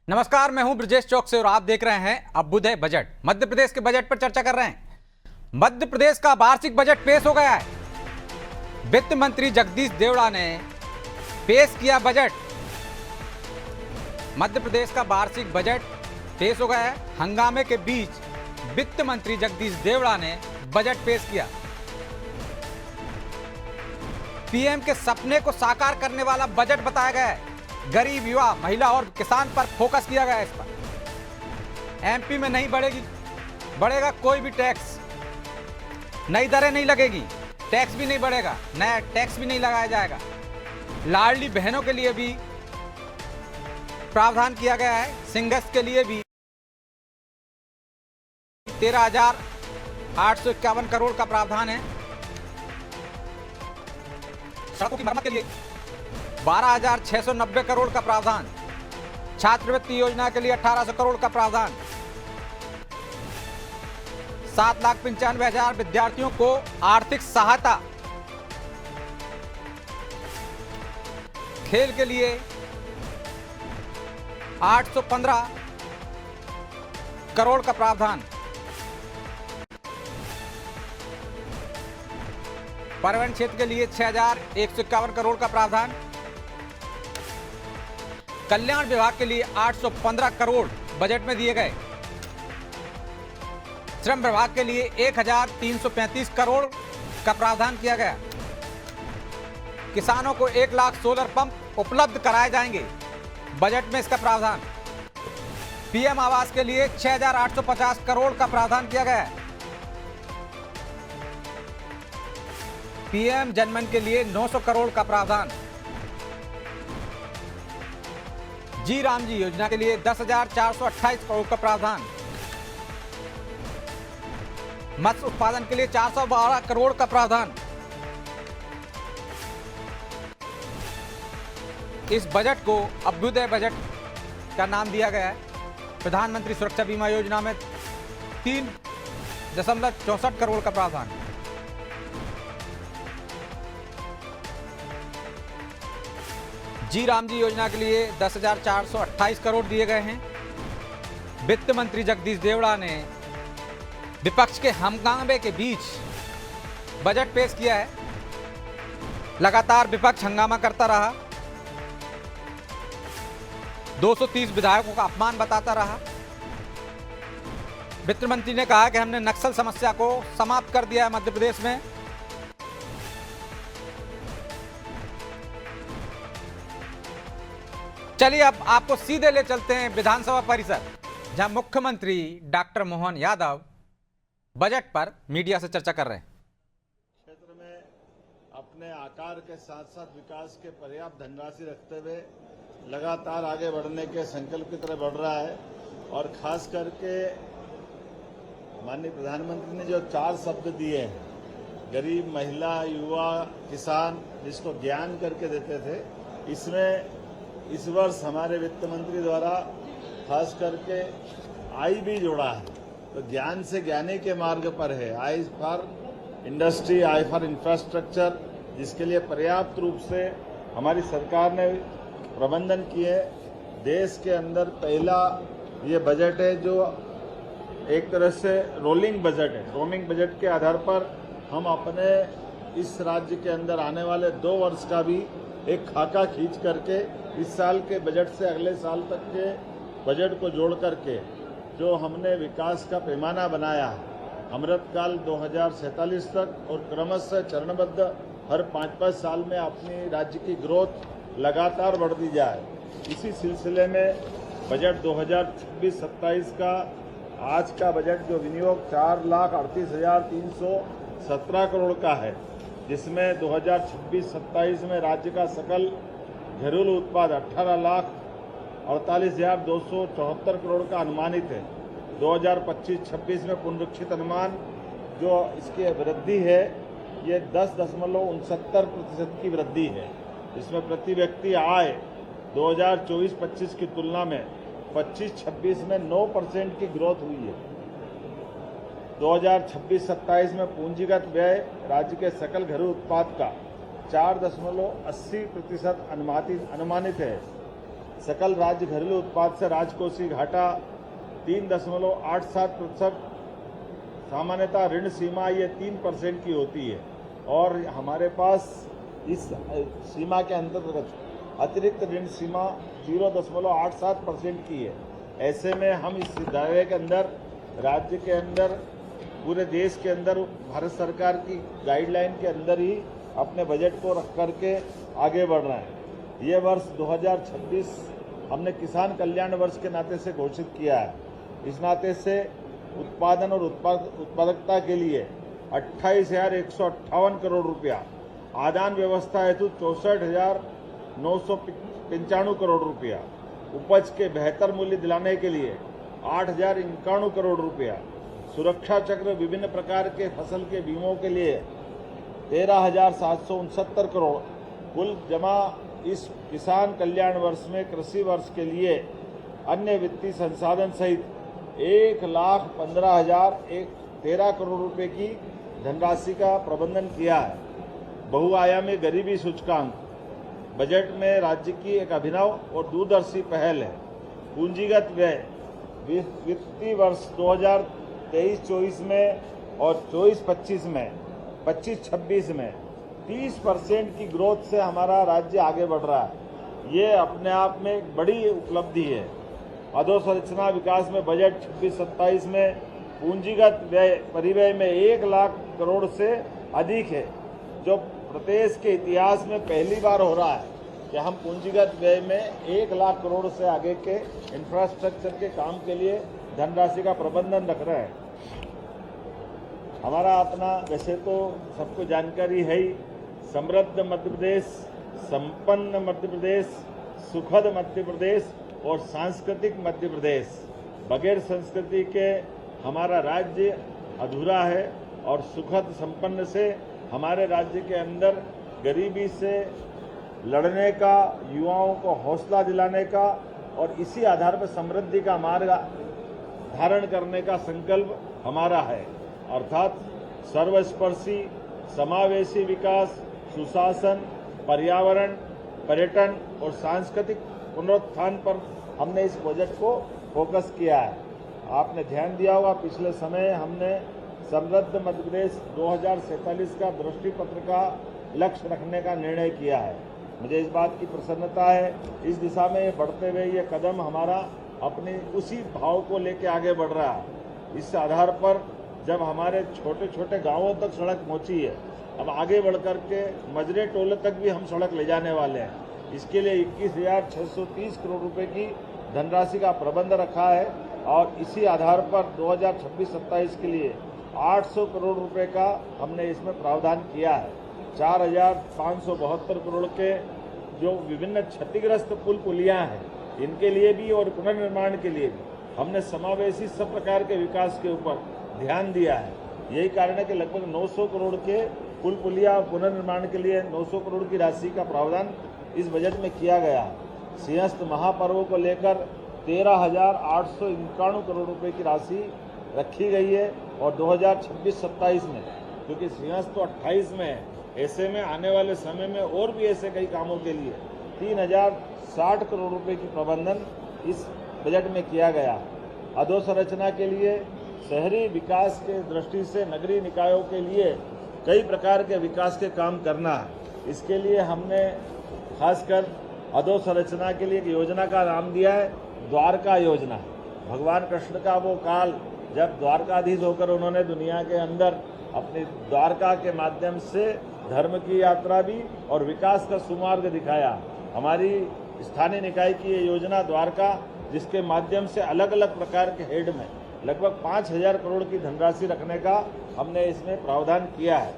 नमस्कार, मैं हूं ब्रजेश चौक से और आप देख रहे हैं अभ्युदय बजट। मध्य प्रदेश के बजट पर चर्चा कर रहे हैं। मध्य प्रदेश का वार्षिक बजट पेश हो गया है। वित्त मंत्री जगदीश देवड़ा ने पेश किया बजट। मध्य प्रदेश का वार्षिक बजट पेश हो गया है। हंगामे के बीच वित्त मंत्री जगदीश देवड़ा ने बजट पेश किया। पीएम के सपने को साकार करने वाला बजट बताया गया है। गरीब, युवा, महिला और किसान पर फोकस किया गया है। इस पर एमपी में नहीं बढ़ेगा कोई भी टैक्स, नई दरें नहीं लगेगी, टैक्स भी नहीं बढ़ेगा, नया टैक्स भी नहीं लगाया जाएगा। लाडली बहनों के लिए भी प्रावधान किया गया है। सिंगल्स के लिए भी 13,851 करोड़ का प्रावधान है। सड़कों की मरम्मत के लिए 12,690 करोड़ का प्रावधान। छात्रवृत्ति योजना के लिए 1,800 करोड़ का प्रावधान। 7,95,000 विद्यार्थियों को आर्थिक सहायता। खेल के लिए 815 करोड़ का प्रावधान। परिवहन क्षेत्र के लिए 6,151 करोड़ का प्रावधान। कल्याण विभाग के लिए 815 करोड़ बजट में दिए गए। श्रम विभाग के लिए 1,335 करोड़ का प्रावधान किया गया। किसानों को 1 लाख सोलर पंप उपलब्ध कराए जाएंगे, बजट में इसका प्रावधान। पीएम आवास के लिए 6,850 करोड़ का प्रावधान किया गया है। पीएम जनमन के लिए 900 करोड़ का प्रावधान। जी राम जी योजना के लिए 10,428 करोड़ का प्रावधान। मत्स्य उत्पादन के लिए 412 करोड़ का प्रावधान। इस बजट को अभ्युदय बजट का नाम दिया गया है। प्रधानमंत्री सुरक्षा बीमा योजना में 3.64 करोड़ का प्रावधान। जी राम जी योजना के लिए 10,428 करोड़ दिए गए हैं। वित्त मंत्री जगदीश देवड़ा ने विपक्ष के हंगामे के बीच बजट पेश किया है। लगातार विपक्ष हंगामा करता रहा, 230 विधायकों का अपमान बताता रहा। वित्त मंत्री ने कहा कि हमने नक्सल समस्या को समाप्त कर दिया है मध्य प्रदेश में। चलिए अब आपको सीधे ले चलते हैं विधानसभा परिसर, जहां मुख्यमंत्री डॉक्टर मोहन यादव बजट पर मीडिया से चर्चा कर रहे हैं। क्षेत्र में अपने आकार के साथ साथ विकास के पर्याप्त धनराशि रखते हुए लगातार आगे बढ़ने के संकल्प की तरफ बढ़ रहा है। और खास करके माननीय प्रधानमंत्री ने जो 4 शब्द दिए हैं, गरीब, महिला, युवा, किसान, जिसको ज्ञान करके देते थे, इसमें इस वर्ष हमारे वित्त मंत्री द्वारा खास करके आई भी जोड़ा है। तो ज्ञान से ज्ञानी के मार्ग पर है। I for industry, I for infrastructure, जिसके लिए पर्याप्त रूप से हमारी सरकार ने प्रबंधन किए। देश के अंदर पहला ये बजट है जो एक तरह से रोलिंग बजट है। रोलिंग बजट के आधार पर हम अपने इस राज्य के अंदर आने वाले 2 वर्ष का भी एक खाका खींच करके इस साल के बजट से अगले साल तक के बजट को जोड़ करके जो हमने विकास का पैमाना बनाया है, अमृतकाल 2047 तक और क्रमशः चरणबद्ध हर 5-5 साल में अपनी राज्य की ग्रोथ लगातार बढ़ती जाए। इसी सिलसिले में बजट 2026-27 का आज का बजट जो विनियोग 4,38,317 करोड़ का है, जिसमें 2026-27 में राज्य का सकल घरेलू उत्पाद 18,48,274 करोड़ का अनुमानित है। 2025-26 में पुनरीक्षित अनुमान जो इसकी वृद्धि है ये 10.69% की वृद्धि है। इसमें प्रति व्यक्ति आय 2024-25 की तुलना में 25-26 में 9% की ग्रोथ हुई है। 2026-27 में पूंजीगत व्यय राज्य के सकल घरेलू उत्पाद का 4.80% अनुमानित है। सकल राज्य घरेलू उत्पाद से राजकोषीय घाटा 3.87%। सामान्यतः ऋण सीमा ये 3% की होती है और हमारे पास इस सीमा के अंतर्गत अतिरिक्त ऋण सीमा 0.87% की है। ऐसे में हम इस दायरे के अंदर राज्य के अंदर पूरे देश के अंदर भारत सरकार की गाइडलाइन के अंदर ही अपने बजट को रख करके आगे बढ़ रहे हैं। ये वर्ष 2026 हमने किसान कल्याण वर्ष के नाते से घोषित किया है। इस नाते से उत्पादन और उत्पादकता के लिए 28,158 करोड़ रुपया, आदान व्यवस्था हेतु 64,995 करोड़ रुपया, उपज के बेहतर मूल्य दिलाने के लिए 8,091 करोड़ रुपया, सुरक्षा चक्र विभिन्न प्रकार के फसल के बीमों के लिए 13,769 करोड़, कुल जमा इस किसान कल्याण वर्ष में कृषि वर्ष के लिए अन्य वित्तीय संसाधन सहित 1,15,013 करोड़ रुपए की धनराशि का प्रबंधन किया है। बहुआयामी गरीबी सूचकांक बजट में राज्य की एक अभिनव और दूरदर्शी पहल है। पूंजीगत व्यय वित्तीय वर्ष 2023-24 में और 24-25 में 25-26 में 30% की ग्रोथ से हमारा राज्य आगे बढ़ रहा है। ये अपने आप में एक बड़ी उपलब्धि है। अधोसंरचना विकास में बजट 26-27 में पूंजीगत व्यय परिव्यय में 1 लाख करोड़ से अधिक है, जो प्रदेश के इतिहास में पहली बार हो रहा है कि हम पूंजीगत व्यय में 1 लाख करोड़ से आगे के इंफ्रास्ट्रक्चर के काम के लिए धनराशि का प्रबंधन रख रहे हैं। हमारा अपना वैसे तो सबको जानकारी है ही, समृद्ध मध्य प्रदेश, संपन्न मध्य प्रदेश, सुखद मध्य प्रदेश और सांस्कृतिक मध्य प्रदेश। बगैर संस्कृति के हमारा राज्य अधूरा है और सुखद संपन्न से हमारे राज्य के अंदर गरीबी से लड़ने का, युवाओं को हौसला दिलाने का और इसी आधार पर समृद्धि का मार्ग धारण करने का संकल्प हमारा है। अर्थात सर्वस्पर्शी समावेशी विकास, सुशासन, पर्यावरण, पर्यटन और सांस्कृतिक पुनरुत्थान पर हमने इस बजट को फोकस किया है। आपने ध्यान दिया होगा, पिछले समय हमने समृद्ध मध्य प्रदेश 2047 का दृष्टि पत्र का लक्ष्य रखने का निर्णय किया है। मुझे इस बात की प्रसन्नता है, इस दिशा में बढ़ते हुए ये कदम हमारा अपने उसी भाव को लेकर आगे बढ़ रहा है। इस आधार पर जब हमारे छोटे छोटे गांवों तक सड़क पहुंची है, अब आगे बढ़ करके मजरे टोले तक भी हम सड़क ले जाने वाले हैं। इसके लिए 21,630 करोड़ रुपए की धनराशि का प्रबंध रखा है और इसी आधार पर 2026-27 के लिए 800 करोड़ रुपए का हमने इसमें प्रावधान किया है। 4,572 करोड़ के जो विभिन्न क्षतिग्रस्त पुल पुलियां हैं, इनके लिए भी और पुनर्निर्माण के लिए भी हमने समावेशी सब प्रकार के विकास के ऊपर ध्यान दिया है। यही कारण है कि लगभग 900 करोड़ के पुल पुलिया पुनर्निर्माण के लिए 900 करोड़ की राशि का प्रावधान इस बजट में किया गया है। सिंहस्थ महापर्व को लेकर 13,891 करोड़ रुपए की राशि रखी गई है और 2026-27 में, क्योंकि सिंहस्थ तो 28 में है, ऐसे में आने वाले समय में और भी ऐसे कई कामों के लिए 3,060 करोड़ रुपए की प्रबंधन इस बजट में किया गया। अधोसंरचना के लिए शहरी विकास के दृष्टि से नगरीय निकायों के लिए कई प्रकार के विकास के काम करना है। इसके लिए हमने खासकर अधोसंरचना के लिए एक योजना का नाम दिया है द्वारका योजना। भगवान कृष्ण का वो काल जब द्वारकाधीश होकर उन्होंने दुनिया के अंदर अपनी द्वारका के माध्यम से धर्म की यात्रा भी और विकास का सुमार्ग दिखाया। हमारी स्थानीय निकाय की ये योजना द्वारका, जिसके माध्यम से अलग अलग प्रकार के हेड में लगभग 5,000 करोड़ की धनराशि रखने का हमने इसमें प्रावधान किया है।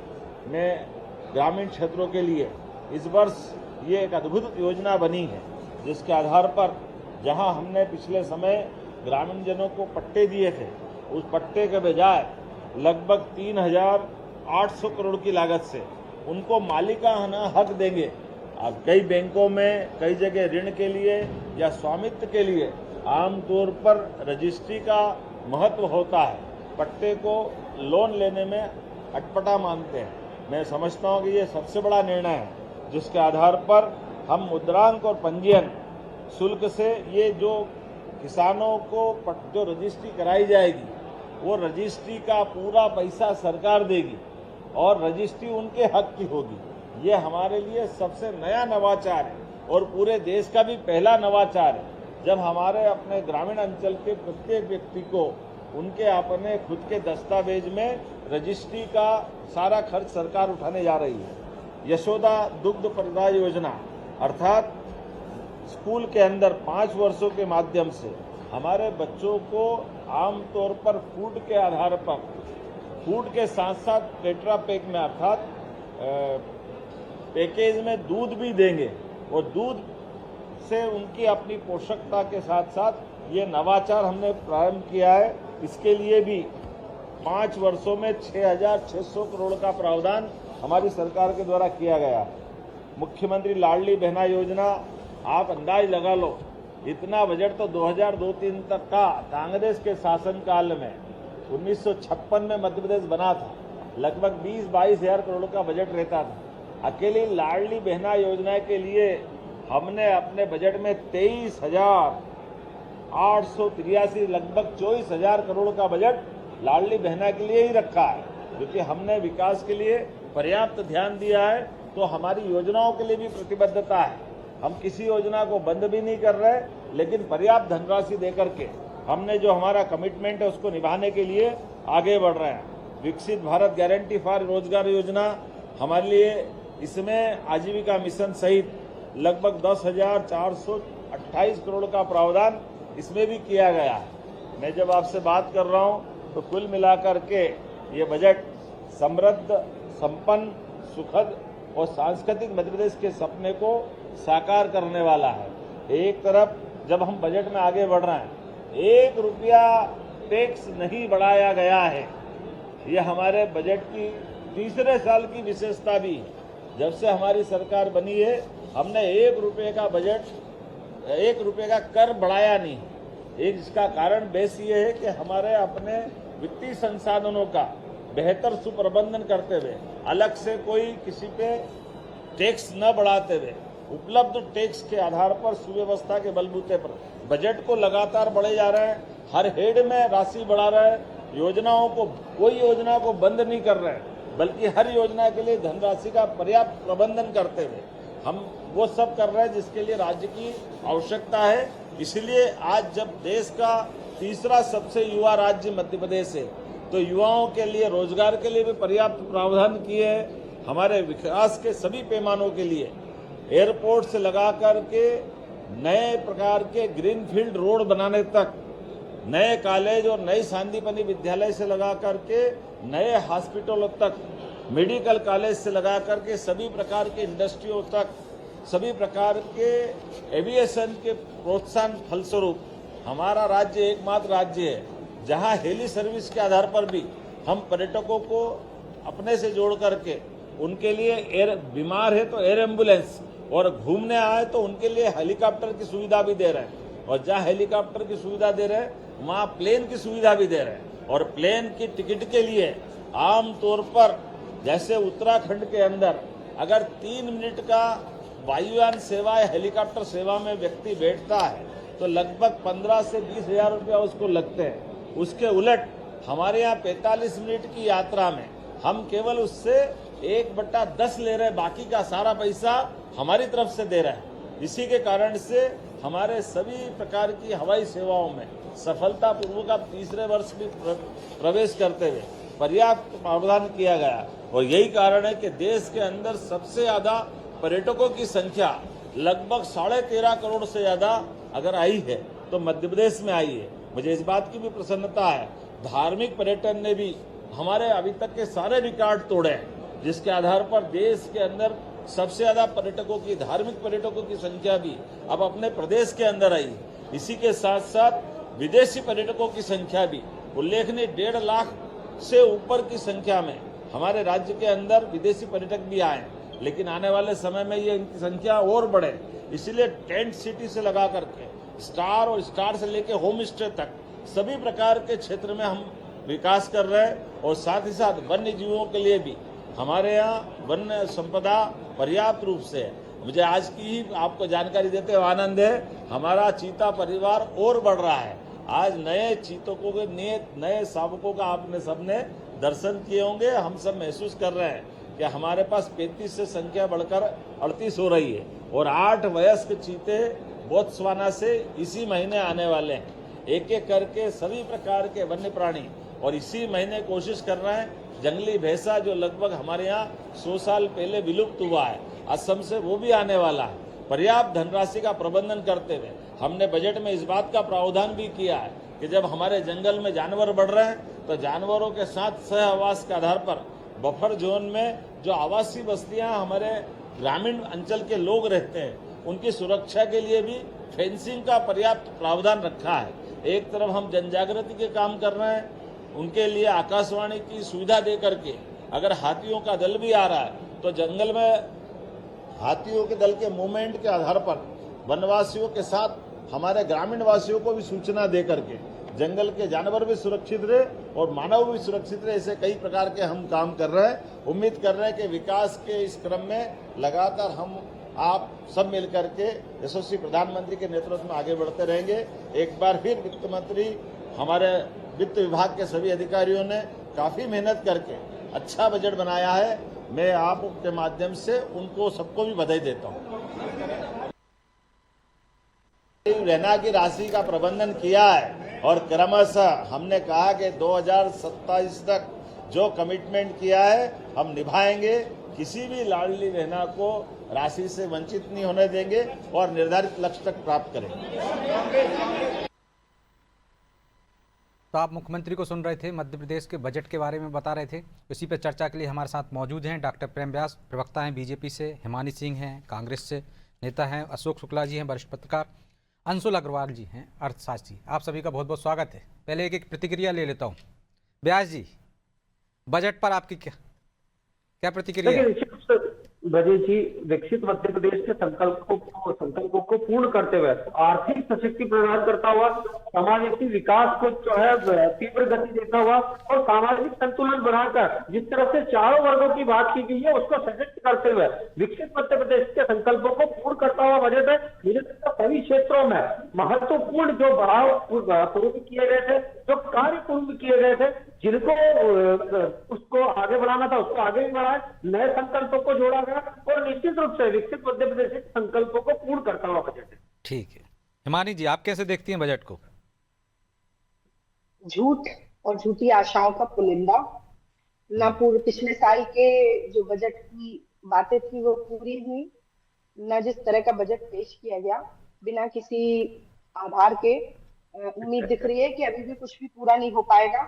मैं ग्रामीण क्षेत्रों के लिए इस वर्ष ये एक अद्भुत योजना बनी है, जिसके आधार पर जहां हमने पिछले समय ग्रामीण जनों को पट्टे दिए थे, उस पट्टे के बजाय लगभग 3,800 करोड़ की लागत से उनको मालिकाना हक देंगे। अब कई बैंकों में कई जगह ऋण के लिए या स्वामित्व के लिए आमतौर पर रजिस्ट्री का महत्व होता है, पट्टे को लोन लेने में अटपटा मानते हैं। मैं समझता हूं कि ये सबसे बड़ा निर्णय है, जिसके आधार पर हम मुद्रांक और पंजीयन शुल्क से ये जो किसानों को जो रजिस्ट्री कराई जाएगी वो रजिस्ट्री का पूरा पैसा सरकार देगी और रजिस्ट्री उनके हक की होगी। ये हमारे लिए सबसे नया नवाचार है और पूरे देश का भी पहला नवाचार है जब हमारे अपने ग्रामीण अंचल के प्रत्येक व्यक्ति को उनके अपने खुद के दस्तावेज में रजिस्ट्री का सारा खर्च सरकार उठाने जा रही है। यशोदा दुग्ध प्रदाय योजना अर्थात स्कूल के अंदर 5 वर्षों के माध्यम से हमारे बच्चों को आमतौर पर फूड के आधार पर फूड के साथ साथ टेट्रा पैक में अर्थात पैकेज में दूध भी देंगे और दूध से उनकी अपनी पोषकता के साथ साथ ये नवाचार हमने प्रारंभ किया है। इसके लिए भी 5 वर्षों में 6,600 करोड़ का प्रावधान हमारी सरकार के द्वारा किया गया। मुख्यमंत्री लाडली बहना योजना आप अंदाज लगा लो, इतना बजट तो 2002-03 तक का कांग्रेस के शासनकाल में 1956 में मध्य प्रदेश बना था। लगभग 20-22 हजार करोड़ का बजट रहता था। अकेली लाडली बहना योजना के लिए हमने अपने बजट में 23,883 लगभग 24,000 करोड़ का बजट लाडली बहना के लिए ही रखा है, क्योंकि हमने विकास के लिए पर्याप्त ध्यान दिया है। तो हमारी योजनाओं के लिए भी प्रतिबद्धता है। हम किसी योजना को बंद भी नहीं कर रहे, लेकिन पर्याप्त धनराशि देकर के हमने जो हमारा कमिटमेंट है उसको निभाने के लिए आगे बढ़ रहे हैं। विकसित भारत गारंटी फॉर रोजगार योजना हमारे लिए, इसमें आजीविका मिशन सहित लगभग 10,428 करोड़ का प्रावधान इसमें भी किया गया है। मैं जब आपसे बात कर रहा हूं तो कुल मिलाकर के ये बजट समृद्ध, संपन्न, सुखद और सांस्कृतिक मध्य प्रदेश के सपने को साकार करने वाला है। एक तरफ जब हम बजट में आगे बढ़ रहे हैं, 1 रुपया टैक्स नहीं बढ़ाया गया है। ये हमारे बजट की तीसरे साल की विशेषता भी है। जब से हमारी सरकार बनी है हमने 1 रुपये का बजट, 1 रुपये का कर बढ़ाया नहीं। एक इसका कारण बेस ये है कि हमारे अपने वित्तीय संसाधनों का बेहतर सुप्रबंधन करते हुए, अलग से कोई किसी पे टैक्स न बढ़ाते हुए, उपलब्ध टैक्स के आधार पर सुव्यवस्था के बलबूते पर बजट को लगातार बढ़े जा रहे हैं। हर हेड में राशि बढ़ा रहे हैं। योजनाओं को, कोई योजना को बंद नहीं कर रहे हैं, बल्कि हर योजना के लिए धनराशि का पर्याप्त प्रबंधन करते हुए हम वो सब कर रहे हैं जिसके लिए राज्य की आवश्यकता है। इसलिए आज जब देश का तीसरा सबसे युवा राज्य मध्य प्रदेश है, तो युवाओं के लिए, रोजगार के लिए भी पर्याप्त प्रावधान किए हैं। हमारे विकास के सभी पैमानों के लिए एयरपोर्ट से लगा करके नए प्रकार के ग्रीनफील्ड रोड बनाने तक, नए कॉलेज और नई सांदीपनी विद्यालय से लगा करके नए हॉस्पिटलों तक, मेडिकल कॉलेज से लगा करके सभी प्रकार के इंडस्ट्रियों तक, सभी प्रकार के एविएशन के प्रोत्साहन फलस्वरूप हमारा राज्य एकमात्र राज्य है जहां हेली सर्विस के आधार पर भी हम पर्यटकों को अपने से जोड़ करके उनके लिए बीमार है तो एयर एम्बुलेंस और घूमने आए तो उनके लिए हेलीकॉप्टर की सुविधा भी दे रहे हैं। और जहां हेलीकॉप्टर की सुविधा दे रहे हैं वहां प्लेन की सुविधा भी दे रहे हैं। और प्लेन की टिकट के लिए आमतौर पर जैसे उत्तराखंड के अंदर अगर 3 मिनट का वायुयान सेवा या हेलीकॉप्टर सेवा में व्यक्ति बैठता है तो लगभग 15 से 20 हजार रुपया उसको लगते हैं। उसके उलट हमारे यहाँ 45 मिनट की यात्रा में हम केवल उससे 1/10 ले रहे हैं, बाकी का सारा पैसा हमारी तरफ से दे रहे हैं। इसी के कारण से हमारे सभी प्रकार की हवाई सेवाओं में सफलतापूर्वक अब तीसरे वर्ष में प्रवेश करते हुए पर्याप्त प्रावधान किया गया। और यही कारण है कि देश के अंदर सबसे ज्यादा पर्यटकों की संख्या लगभग 13.5 करोड़ से ज्यादा अगर आई है तो मध्य प्रदेश में आई है। मुझे इस बात की भी प्रसन्नता है, धार्मिक पर्यटन ने भी हमारे अभी तक के सारे रिकॉर्ड तोड़े हैं, जिसके आधार पर देश के अंदर सबसे ज्यादा पर्यटकों की, धार्मिक पर्यटकों की संख्या भी अब अपने प्रदेश के अंदर आई। इसी के साथ साथ विदेशी पर्यटकों की संख्या भी उल्लेखनीय 1.5 लाख से ऊपर की संख्या में हमारे राज्य के अंदर विदेशी पर्यटक भी आए। लेकिन आने वाले समय में ये इनकी संख्या और बढ़े, इसलिए टेंट सिटी से लगा करके स्टार और स्टार से लेके होम स्टे तक सभी प्रकार के क्षेत्र में हम विकास कर रहे हैं। और साथ ही साथ वन्य जीवों के लिए भी हमारे यहाँ वन्य संपदा पर्याप्त रूप से है। मुझे आज की ही आपको जानकारी देते हुए आनंद है, हमारा चीता परिवार और बढ़ रहा है। आज नए चीतकों के नए शावकों का आपने सबने दर्शन किए होंगे। हम सब महसूस कर रहे हैं कि हमारे पास 35 से संख्या बढ़कर 38 हो रही है और 8 वयस्क चीते बोत्सवाना से इसी महीने आने वाले हैं। एक एक करके सभी प्रकार के वन्य प्राणी, और इसी महीने कोशिश कर रहे हैं जंगली भैंसा जो लगभग हमारे यहाँ 100 साल पहले विलुप्त हुआ है, असम से वो भी आने वाला है। पर्याप्त धनराशि का प्रबंधन करते हुए हमने बजट में इस बात का प्रावधान भी किया है कि जब हमारे जंगल में जानवर बढ़ रहे हैं तो जानवरों के साथ सह आवास के आधार पर बफर जोन में जो आवासीय बस्तियां हमारे ग्रामीण अंचल के लोग रहते हैं उनकी सुरक्षा के लिए भी फेंसिंग का पर्याप्त प्रावधान रखा है। एक तरफ हम जनजागृति के काम कर रहे हैं, उनके लिए आकाशवाणी की सुविधा दे करके अगर हाथियों का दल भी आ रहा है तो जंगल में हाथियों के दल के मूवमेंट के आधार पर वनवासियों के साथ हमारे ग्रामीण वासियों को भी सूचना दे करके जंगल के जानवर भी सुरक्षित रहे और मानव भी सुरक्षित रहे। ऐसे कई प्रकार के हम काम कर रहे हैं। उम्मीद कर रहे हैं कि विकास के इस क्रम में लगातार हम आप सब मिल करके यशस्वी प्रधानमंत्री के नेतृत्व में आगे बढ़ते रहेंगे। एक बार फिर वित्त मंत्री, हमारे वित्त विभाग के सभी अधिकारियों ने काफी मेहनत करके अच्छा बजट बनाया है। मैं आपके माध्यम से उनको सबको भी बधाई देता हूँ। रहना की राशि का प्रबंधन किया है और क्रमशः हमने कहा कि 2027 तक जो कमिटमेंट किया है हम निभाएंगे। किसी भी लाडली रहना को राशि से वंचित नहीं होने देंगे और निर्धारित लक्ष्य तक प्राप्त करेंगे। तो आप मुख्यमंत्री को सुन रहे थे, मध्य प्रदेश के बजट के बारे में बता रहे थे। इसी पर चर्चा के लिए हमारे साथ मौजूद हैं डॉक्टर प्रेम व्यास, प्रवक्ता हैं बीजेपी से, हिमानी सिंह हैं कांग्रेस से नेता हैं, अशोक शुक्ला जी हैं वरिष्ठ पत्रकार, अंशुल अग्रवाल जी हैं अर्थशास्त्री। आप सभी का बहुत बहुत स्वागत है। पहले एक प्रतिक्रिया ले लेता हूँ। व्यास जी, बजट पर आपकी क्या प्रतिक्रिया है? बजय जी, विकसित मध्य प्रदेश के संकल्पों को पूर्ण करते हुए आर्थिक सशक्ति प्रदान करता हुआ सामाजिक विकास को जो है तीव्र गति देता हुआ और सामाजिक संतुलन बनाकर जिस तरह से चारों वर्गों की बात की गई है उसको सशक्त करते हुए विकसित मध्य प्रदेश के संकल्पों को पूर्ण करता हुआ बजट है। मुझे लगता है सभी क्षेत्रों में महत्वपूर्ण जो बढ़ाव पूर्व किए गए थे, जो कार्य पूर्व किए गए थे, जिनको उसको आगे बढ़ाना था उसको आगे भी बढ़ाए, नए संकल्पों को जोड़ा गया और निश्चित रूप से विकसित मध्य प्रदेश के संकल्पों को पूर्ण करता हुआ बजट है। ठीक है, हिमानी जी, आप कैसे देखती हैं बजट को? झूठ और झूठी आशाओं का पुलिंदा। न पूर्व पिछले साल के जो बजट की बातें थी वो पूरी हुई, न जिस तरह का बजट पेश किया गया बिना किसी आधार के उम्मीद दिख रही है कि अभी भी कुछ भी पूरा नहीं हो पाएगा।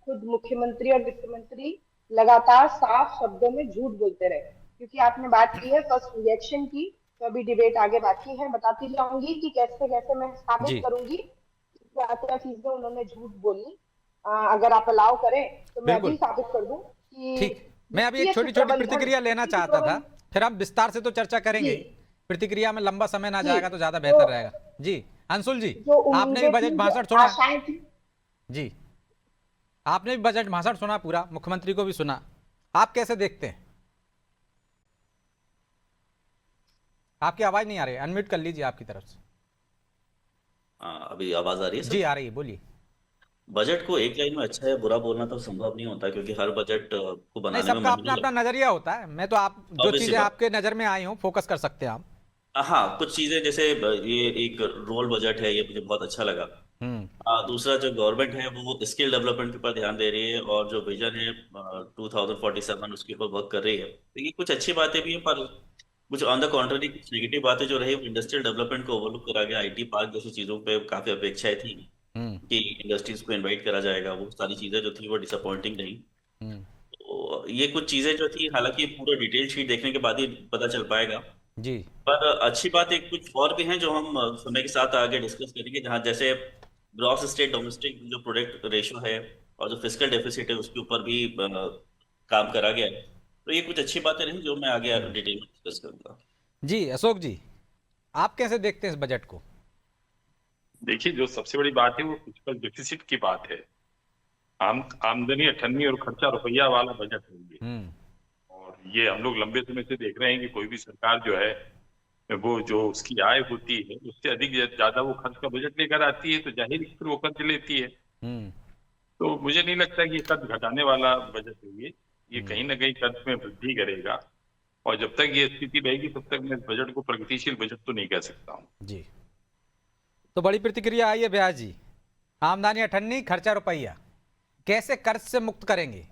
खुद मुख्यमंत्री और वित्त मंत्री लगातार साफ शब्दों में झूठ बोलते रहे। क्योंकि आपने बात की है फर्स्ट रिएक्शन की, तो अभी डिबेट आगे बाकी है। बताती जाऊंगी कि कैसे कैसे मैं साबित करूंगी क्या चीजें उन्होंने झूठ बोली। अगर आप अलाउ करें तो मैं भी साबित कर दूं कि ठीक। मैं अभी एक छोटी छोटी प्रतिक्रिया लेना चाहता था, फिर हम विस्तार से तो चर्चा करेंगे। प्रतिक्रिया में लंबा समय ना जाएगा तो ज्यादा बेहतर रहेगा। जी अंशुल जी, आपने भी बजट भाषण सुना? जी, आपने भी बजट भाषण सुना पूरा, मुख्यमंत्री को भी सुना, आप कैसे देखते हैं? आपकी आवाज नहीं आ रही है, अनम्यूट कर लीजिए आपकी तरफ से। अभी आवाज आ रही है सर? जी आ रही है, बोलिए। बजट को एक लाइन में अच्छा या बुरा बोलना तो संभव नहीं होता, क्योंकि हर बजट को बनाने में सबका अपना अपना नजरिया होता है। मैं तो आप जो चीजें आपके नजर में आई हो फोकस कर सकते हैं आप। हाँ, कुछ चीजें जैसे ये एक रोल बजट है, ये मुझे बहुत अच्छा लगा। दूसरा जो गवर्नमेंट है वो स्किल डेवलपमेंट के ऊपर ध्यान दे रही है और जो विजन है 2047 उसके ऊपर वर्क कर रही है। तो ये कुछ अच्छी बातें भी है, पर कुछ ऑन द कॉन्ट्ररी कुछ नेगेटिव बातें जो रही इंडस्ट्रियल डेवलपमेंट को ओवरलुक करा गया। IT पार्क जैसी चीजों पे काफी अपेक्षाएं थी कि इंडस्ट्रीज को इनवाइट करा जाएगा, वो सारी चीजें जो थी वो डिसअपॉइंटिंग रही। तो ये कुछ चीजें जो थी, हालांकि पूरा डिटेल शीट देखने के बाद ही पता चल पाएगा जी, पर अच्छी बात एक कुछ और भी है जो हम समय के साथ आगे डिस्कस करेंगे, जहाँ जैसे ग्रॉस स्टेट डोमेस्टिक जो प्रोडक्ट रेशियो है और जो फिस्कल डेफिसिट है उसके ऊपर भी काम करा गया है। तो ये कुछ अच्छी बातें रही जो मैं आगे डिटेल में डिस्कस करूंगा। जी अशोक जी, आप कैसे देखते हैं इस बजट को? देखिए, जो सबसे बड़ी बात है वो फिस्कल डेफिसिट की बात है। आमदनी 98 और खर्चा रुपया वाला बजट है ये। और ये हम लोग लंबे समय से देख रहे हैं कि कोई भी सरकार जो है वो जो उसकी आय होती है उससे अधिक ज्यादा वो खर्च का बजट लेकर आती है, तो जाहिर फिर वो कर्ज लेती है। तो मुझे नहीं लगता कि ये कर्ज घटाने वाला बजट है। ये कहीं ना कहीं कर्ज में वृद्धि करेगा, और जब तक ये स्थिति रहेगी तब तक मैं इस बजट को प्रगतिशील बजट तो नहीं कह सकता हूँ जी। तो बड़ी प्रतिक्रिया आई है ब्याज जी, आमदनी 98, खर्चा रुपया, कैसे कर्ज से मुक्त करेंगे?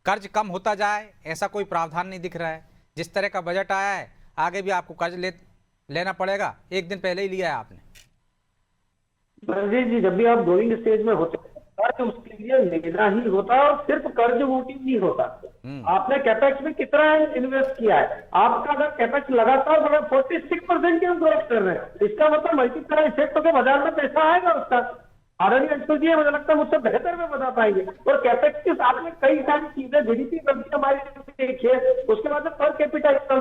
कर्ज कम होता जाए ऐसा कोई प्रावधान नहीं दिख रहा है। जिस तरह का बजट आया है आगे भी आपको कर्ज लेना पड़ेगा, एक दिन पहले ही लिया है आपने। रंजीत जी, जब भी आप ग्रोइंग स्टेज में होते हैं कर्ज उसके लिए लेना ही होता है, और सिर्फ कर्ज मोटिव नहीं होता। आपने कैपेक्स में कितना इन्वेस्ट किया है, आपका अगर कैपेक्स लगातार 46% की हम ग्रोथ कर रहे हैं, इसका मतलब मल्टीप्लाई इफेक्ट होकर बाजार में पैसा आएगा उसका। आदरणीय अंशुल जी मुझे लगता है मुझसे बेहतर में बता पाएंगे। और कैपेक्स के साथ में कई सारी चीजें, जीडीपी वृद्धि हमारी देखिए, उसके बाद में पर कैपिटा इनकम।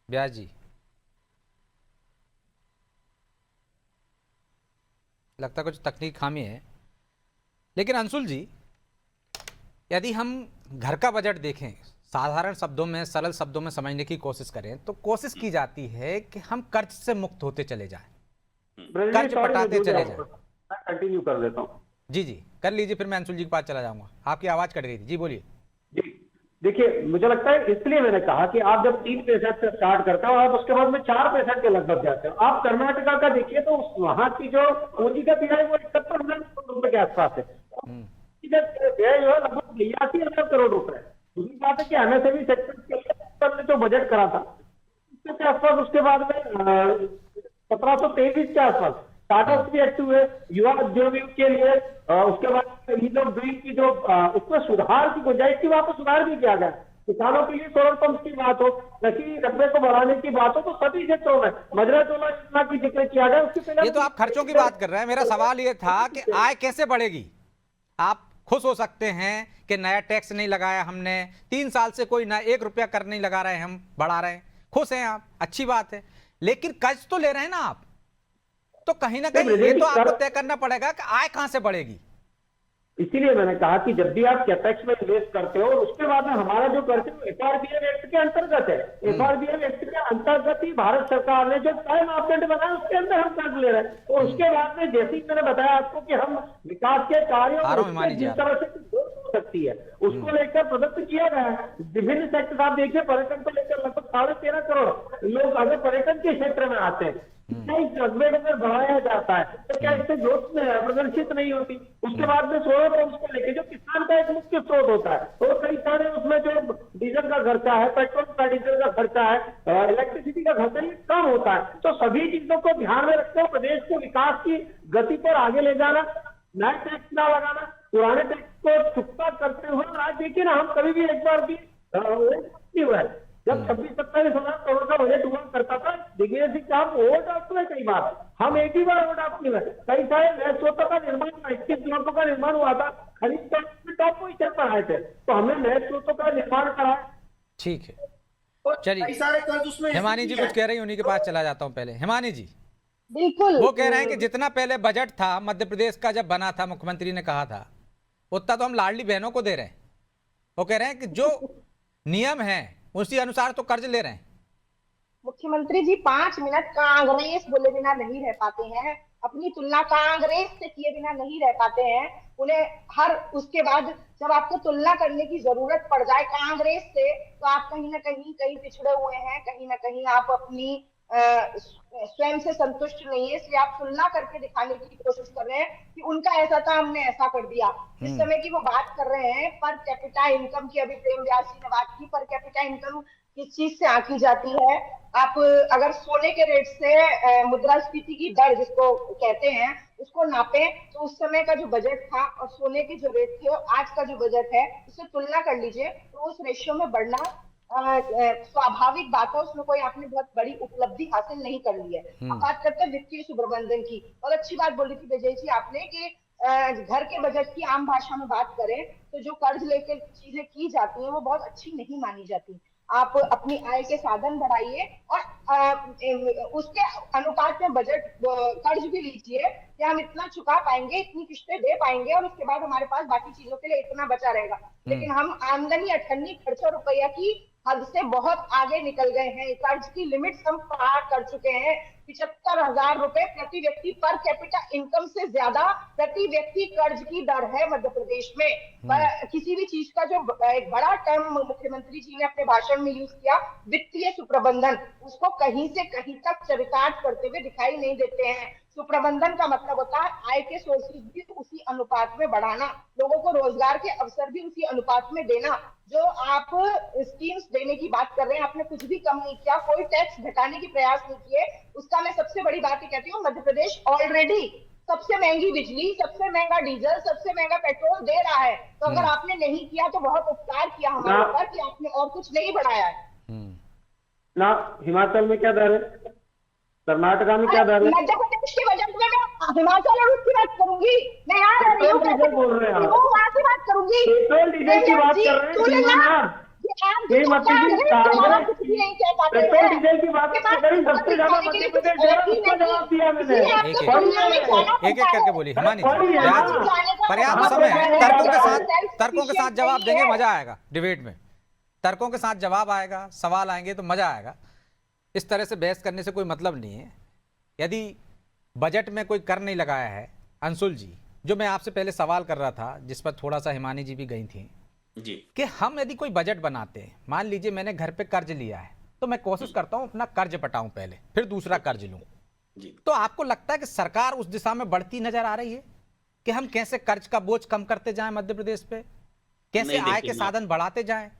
ब्याज जी, लगता है कुछ तकनीक खामी है। लेकिन अंशुल जी, यदि हम घर का बजट देखें, साधारण शब्दों में, सरल शब्दों में समझने की कोशिश करें, तो कोशिश की जाती है कि हम कर्ज से मुक्त होते चले जाएं, कर्ज पटाते चले जाएं। कंटिन्यू कर देता हूँ। जी जी कर लीजिए, फिर मैं अंशुल जी के पास चला जाऊंगा। आपकी आवाज कट गई थी, जी बोलिए। जी देखिए, मुझे लगता है इसलिए मैंने कहा कि आप जब 3% से स्टार्ट करते हो, आप उसके बाद में 4% के लगभग जाते हो। आप कर्नाटका का देखिए तो वहां की जो पूंजीगत व्यय है वो 71,000 करोड़ रुपए के आसपास है। पूंजीगत व्यय जो है लगभग 82,000 करोड़ रुपए है। दूसरी बात है कि एमएसएमई सेक्टर के लिए जो बजट करा था उसके आसपास, उसके बाद में 1723 के आसपास स्टार्टअप भी एक्टिव है युवा उद्योगियों के लिए। उसके बाद ईज ऑफ डूइंग की जो उसमें सुधार की गुंजाइश थी, वहां पर सुधार भी किया गया। किसानों के लिए सोलर पंप की बात हो, कृषि रकबे को बढ़ाने की बात हो, तो सभी क्षेत्रों में मजरा चोला योजना की जिक्र किया गया। उसके पहले ये तो आप खर्चों की बात कर रहे हैं, मेरा सवाल ये था कि आय कैसे बढ़ेगी? आप खुश हो सकते हैं कि नया टैक्स नहीं लगाया हमने, 3 साल से कोई नया 1 रुपया कर नहीं लगा रहे, हम बढ़ा रहे हैं, खुश हैं आप, अच्छी बात है। लेकिन कर्ज तो ले रहे हैं ना आप, तो कहीं ना कहीं ये तो आपको तय करना पड़ेगा कि आय कहां से बढ़ेगी। इसीलिए मैंने कहा कि जब भी आप कैपेक्स में इन्वेस्ट करते हो, उसके बाद में हमारा जो कर्ज है एफआरबीएम एक्ट के अंतर्गत है। एफआरबीएम एक्ट के अंतर्गत ही भारत सरकार ने जो तय मापदंड बनाया उसके अंदर हम कर्ज ले रहे हैं। और उसके बाद में जैसे ही मैंने बताया आपको कि हम विकास के कार्यों जिस तरह से हो सकती है उसको लेकर प्रदत्त किया गया है। विभिन्न सेक्टर आप देखिए, पर्यटन को लेकर लगभग 13.5 करोड़ लोग अगर पर्यटन के क्षेत्र में आते हैं, इस रकबे को अगर बढ़ाया जाता है तो क्या इससे ग्रोथ प्रदर्शित नहीं होती? उसके बाद में सोलर पंप्स को लेकर जो किसान का एक मुख्य स्रोत होता है, तो कई सारे उसमें जो डीजल का खर्चा है, पेट्रोल का डीजल का खर्चा है, इलेक्ट्रिसिटी का खर्चा, ये कम होता है। तो सभी चीजों को ध्यान में रखते हुए प्रदेश को विकास की गति पर आगे ले जाना, नए टैक्स ना लगाना, पुराने टैक्स को चुकता करते हुए। आज देखिए ना, हम कभी भी एक बार भी नहीं हुआ है जब 26-27 करोड़ का बजट हुआ करता था, दिग्विजय सिंह साहब ओवरड्राफ्ट हुए कई बार, हम एक ही बार ओवरड्राफ्ट नहीं हुए। कई सारे नए स्रोतों का निर्माण, 21 स्रोतों का निर्माण हुआ था, खरीद में टॉप पोजीशन पर आए थे, तो हमने नए स्रोतों का निर्माण कराया। ठीक है, चलिए हिमानी जी कुछ कह रही, उन्हीं के पास चला जाता हूँ पहले। हिमानी जी, बिल्कुल, वो कह रहे हैं कि जितना पहले बजट था मध्य प्रदेश का, जब बना था, मुख्यमंत्री ने कहा था, उतना तो हम लाडली बहनों को दे रहे हैं। वो कह रहे हैं कि जो नियम है उसी अनुसार तो कर्ज ले रहे हैं। मुख्यमंत्री जी 5 मिनट कांग्रेस बोले बिना नहीं रह पाते हैं, अपनी तुलना कांग्रेस से किए बिना नहीं रह पाते हैं। उन्हें हर उसके बाद जब आपको तुलना करने की जरूरत पड़ जाए कांग्रेस से, तो आप कहीं ना कहीं पिछड़े हुए हैं, कहीं ना कहीं आप अपनी स्वयं से संतुष्ट नहीं है, इसलिए आप तुलना करके दिखाने की कोशिश कर रहे हैं कि उनका ऐसा था, हमने ऐसा कर दिया। इस समय की वो बात कर रहे हैं पर कैपिटा इनकम की, अभी प्रेम व्यास जी ने बात की, पर कैपिटा इनकम किस चीज से आंकी जाती है? आप अगर सोने के रेट से मुद्रास्फीति की दर जिसको कहते हैं उसको नापे, तो उस समय का जो बजट था और सोने के जो रेट थे और आज का जो बजट है उससे तुलना कर लीजिए, तो उस रेशियो में बढ़ना स्वाभाविक बात है, उसमें कोई आपने बहुत बड़ी उपलब्धि हासिल नहीं कर ली है। अब बात करते हैं वित्तीय सुप्रबंधन की। और अच्छी बात बोली थी विजय जी आपने कि घर के बजट की आम भाषा में बात करें तो जो कर्ज लेकर चीजें की जाती हैं वो बहुत अच्छी नहीं मानी जाती। आप अपनी आय के साधन बढ़ाइए और उसके अनुपात में बजट कर्ज भी लीजिए कि हम इतना चुका पाएंगे, इतनी किस्तें दे पाएंगे और उसके बाद हमारे पास बाकी चीजों के लिए इतना बचा रहेगा। लेकिन हम आमदनी 98 खर्चा रुपया की हद से बहुत आगे निकल गए हैं। कर्ज की लिमिट्स हम पार कर चुके हैं। 75,000 रुपए प्रति व्यक्ति पर कैपिटा इनकम से ज्यादा प्रति व्यक्ति कर्ज की दर है मध्य प्रदेश में। किसी भी चीज का जो एक बड़ा टर्म मुख्यमंत्री जी ने अपने भाषण में यूज किया, वित्तीय सुप्रबंधन, उसको कहीं से कहीं तक चरितार्थ करते हुए दिखाई नहीं देते हैं। सुप्रबंधन का मतलब होता है आय के सोर्सेज भी उसी अनुपात में बढ़ाना, लोगों को रोजगार के अवसर भी उसी अनुपात में देना। जो आप स्कीम्स देने की बात कर रहे हैं, आपने कुछ भी कम नहीं किया, कोई टैक्स घटाने की प्रयास नहीं किए। उसका मैं सबसे बड़ी बात ये कहती हूँ, मध्य प्रदेश ऑलरेडी सबसे महंगी बिजली, सबसे महंगा डीजल, सबसे महंगा पेट्रोल दे रहा है। तो अगर आपने नहीं किया तो बहुत उपकार किया हमारे ऊपर कि आपने और कुछ नहीं बढ़ाया है ना। हिमाचल में क्या दर है, कर्नाटका में क्या दर है? मध्य प्रदेश के बजट में मैं हिमाचल और उसकी बात करूंगी, मैं यहाँ रह रही हूँ, डीजल बोल रहे हैं, वो वहाँ की बात करूंगी, पेट्रोल डीजल की बात कर रहे हैं। कुछ भी नहीं कह पाते। पेट्रोल डीजल की बात करें, सबसे ज्यादा मध्य प्रदेश दे रहा है, उसका जवाब दिया मैंने। एक एक करके बोली हिमानी जी, पर्याप्त समय है। तर्कों के साथ जवाब देंगे, मजा आएगा डिबेट में। तर्कों के साथ जवाब आएगा, सवाल आएंगे तो मजा आएगा। इस तरह से बहस करने से कोई मतलब नहीं है। यदि बजट में कोई कर नहीं लगाया है, अंशुल जी, जो मैं आपसे पहले सवाल कर रहा था, जिस पर थोड़ा सा हिमानी जी भी गई थी जी, कि हम यदि कोई बजट बनाते हैं, मान लीजिए मैंने घर पे कर्ज लिया है, तो मैं कोशिश करता हूं अपना कर्ज पटाऊं पहले, फिर दूसरा कर्ज लूं। तो आपको लगता है कि सरकार उस दिशा में बढ़ती नजर आ रही है कि हम कैसे कर्ज का बोझ कम करते जाएं मध्य प्रदेश पे, कैसे आय के साधन बढ़ाते जाएं?